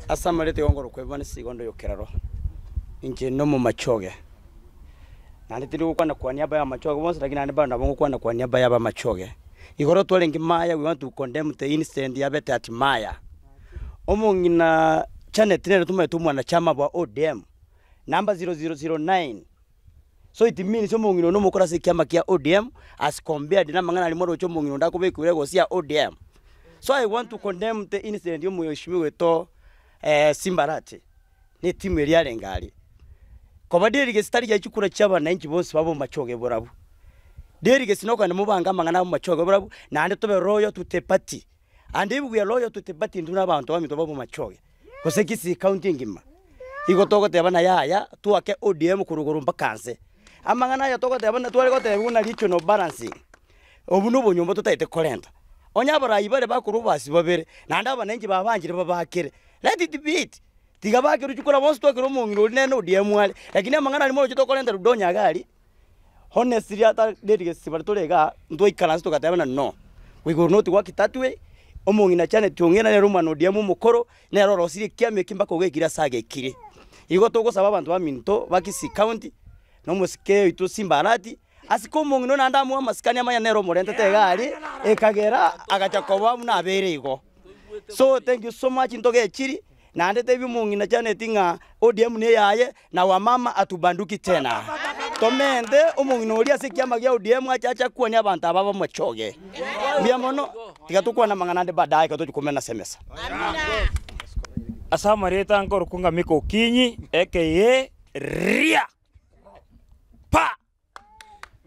asamarete ngoro kwebana sigondo yokeraro inje no mu machoge nandi tiri gukwana kwa niaba ya machoge bonse lakini nandi bana bongo kwana kwa niaba ya machoge igoro twalengi maya we want to condemn the incident ya beta at maya omongina Janet nero tumetumwa na chama bwa ODM number 0009 so it means omongino no mukora se kiama kia ODM as compared na mangana limoro cho mongino ndako bekurego sia ODM. So I want to condemn the incident yo muyoshimiwe to Simbarati ne timu ya rengali koba derige stari ya chukura chaba na inchi bonse babo machoge borabu derige sinoka na mubanga mangana machoge borabu na ande tobe royal to the party and if we are loyal to the party nduna bantu bamito babo machoge kosekisi counting ngima iko toko tebana yaya tuake ODM kuruguru mbakanse amangana ya toko tebana twale ko tebuna licho no balancing obuno bonyombo tutaite kolenta onyabara ibare bakurubasi babere nanda abanengi babanjire babakire let it be it tigabake ruchukura bonse twakiro mungiro nene ODM wale lakini amangana alimo chito kolenta rudonya gali honestly ata derige sibare tolega ndo ikalansi tokatebana no we go not work that way omongina cyane tyongena rero mano ODM mukoro nero rosiri kiame kimbako gegira sage kire igo togosaba abantu baminto bakisi county no musike itu Simbarati asiko mongino nanda mu amasikani amanya nero morente tegali ekagera agachakoba munabere igo. So thank you so much ntoge chiri nande tebi mongina cyane tinga ODM ne yaye na wamama atubanduki tena tomende omongino oli asikiama gya ODM achacha kuonya abantu ababa machoge biamono tigatukwa na manganande badai katukumena semesa asamareta ngoro kunga miko kinyi aka ria pa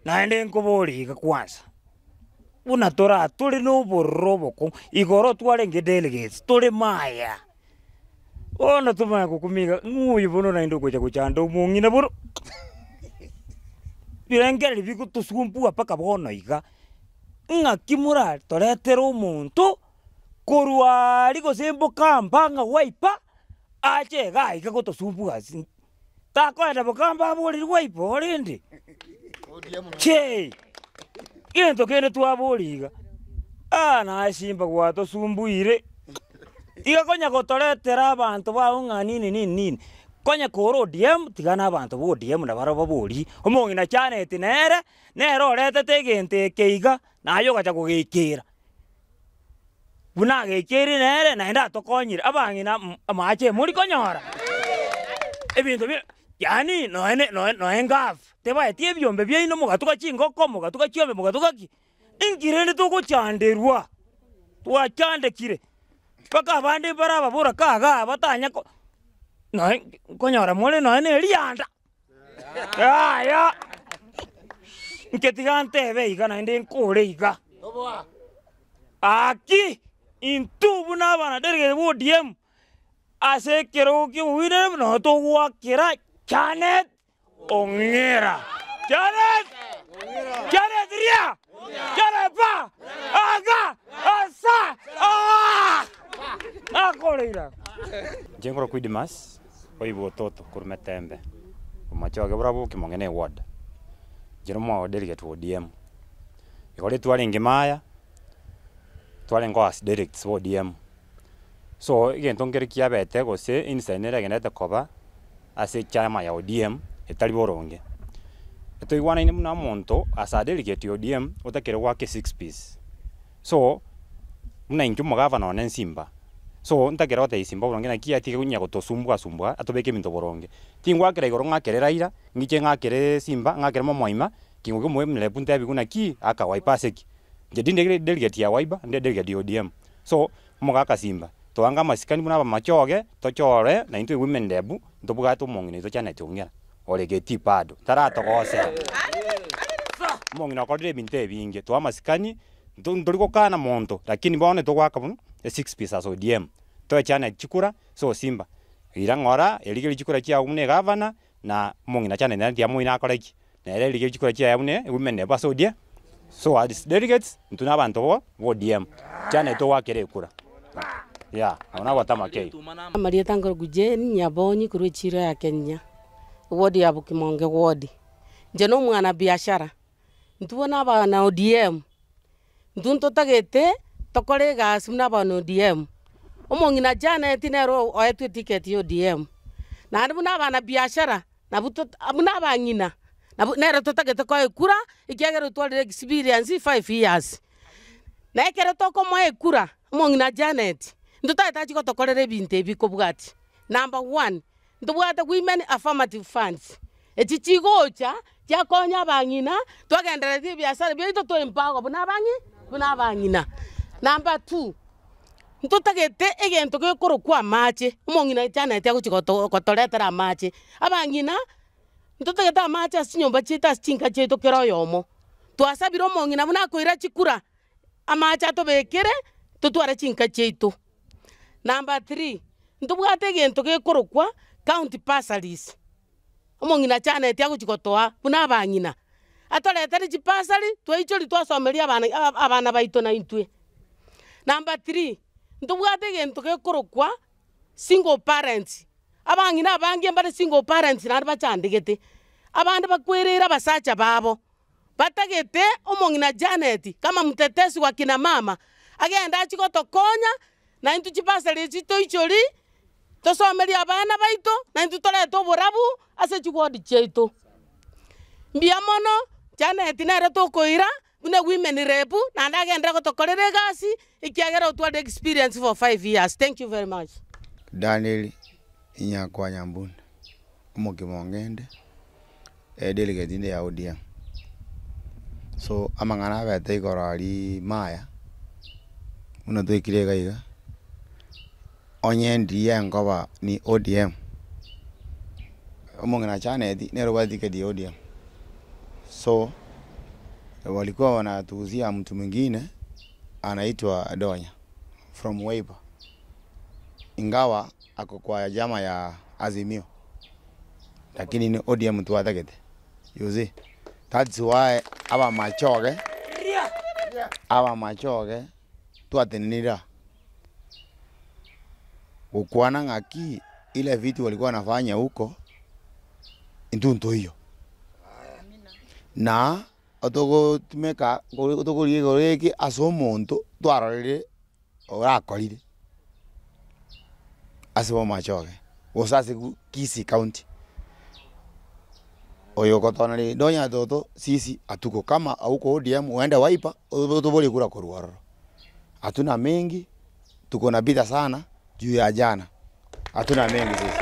naende nkobori kwanza unatora tuli no boroboko igoro twalenge delegates tuli maya ona tuma kukumiga nguyi bono na ndo kuja kuchando mungina boro birengere biku tusumpu apaka bono iga ngakimura toretero umuntu korwa liko sembo kambanga waipa ache gai kako tusumpu asi tako enda bokamba boli waipa orindi che gento kene twaboliga na simba kwa tusumbuire iga konya gotoretera abantu ba ng'anini nini konya koro ODM tigana abantu bo ODM na baro baboli omongina cyane eti nero orete tegente keiga nayo gacha kugikira buna gekiri nere naenda tokonyire abangina amache muri konyora ebintu yani no engaf teba etie byombe byino mugatuka chingoko mugatuka chiombe mugatuka ki ingirende tukuchanderwa twachandekire paka abandi baraba bura kaga batanya ko no konyora mole no ene lianda ya nketigante beiga na ende nkore iga aki intubu na bana derge ODM asekero ki wire no to wakira Janet Ongera Janet ria Janet pa aga asa akoleira jengoro kuidimas oibo toto kurmetembe kumachoge bravo kimongene ward jeromo delegate ODM igore twalinge maya twalengo as direct ODM so igento ngere kiabete gose insenera genete koba ase chama ya ODM etali boronge eto igwana ine muna monto asa delegate ODM otakere wake 6 piece so muna injumo gavana wa Simba so ntakera wate isimba boronge na kia tige kunya gotosumbwa atobeke minto boronge tingwa kera igoro ngakere raira ngiche ngakere Simba ngakere momoima kingo mwe mle punta biguna ki aka waipaseki jedinde delegate ya waiba nde delegate ODM so mogaka Simba toanga masikani muna ba machoge tochore na into women debu ntobuga to mongine to chana tongera orege tipado tarato gose mongina ko de binte binge to masikani ndoliko kana monto lakini bone to gwaka buno 6 pieces ODM to chana chikura so Simba irangora eligeli chikura chia umne gavana na mongina chana ndi amoina akoreki na eligeli chikura chia umne women debu so ODM so as delegates ntuna abantu bo ODM chana to wakere kura ya ona watama kei Maria Tangoro guje nyabonyi kuruchira ya Kenya wodi ya Bukimonge wodi jeno mwana biashara ntubona bana ODM ndunto tagete tokore gas muna bana ODM omongina Janet nero oetu ticket yo DM na buna bana biashara na buna bangina na nero tutagete ko ekura ikiagero twalire experience 5 years na ekere toko mo ekura omongina Janet ndutaita chiko tokorere binte bikobwati. Number 1 ndubwate women affirmative funds echichigocha chakonya bangina twagenderete biashara byo to empago buna bangina. Number 2 ntutagete egento gekoro kwa mache omongina Janet aguchiko kotoretera mache abangina ntutagete amache asinyomba chita chinka cheto kero yomo twasabira omongina buna koira chikura amache atobekere tutware chinka cheto. Number 3 ntubwate egento gekoro kwa county bursaries omongina Janet aguchiko toa buna bangina atoretere chipasari twaichori twasomeria abana baito na intwe. Number 3 ntubwate egento gekoro kwa single parents abangina abange mbare single parents na bachandegete abandi bakwerera basacha babo batagete omongina Janet kama mtetesi wa kina mama agenda achiko tokonya na intu chipasari chito ichori tosomeria abana baito na intu toreto borabu ase chigodi cheito mbia mono Janet nere tokoira buna women repu na ndagenda gotokorere gasi ikiagera utwade experience for 5 years. Thank you very much. Daniel Inyakwa Nyambunda omokimongende delegate inde ya ODM. So amangana bete igorari maya uno twikire gaiga onye ndiye ngoba ni ODM omongina Janet nero badike di ODM. So walikuwa wanatuzia mtu mwingine anaitwa Donya from Wiper, ingawa ako kwa jama ya Azimio, lakini ni ODM tu atagete. You see, that's why aba machoge tu atenira ukwana ngaki ile vitu walikuwa wanafanya huko intunto hiyo na otogo tumeka otogo rigoreki asomonto twarorire orakorire asibo machoge osase Kisii County oyo kotonari Donya toto sisi atuko kama auko ODM uende Wiper utobole kura koruaro hatuna mengi tuko na bidha sana juu ya jana hatuna mengi sisi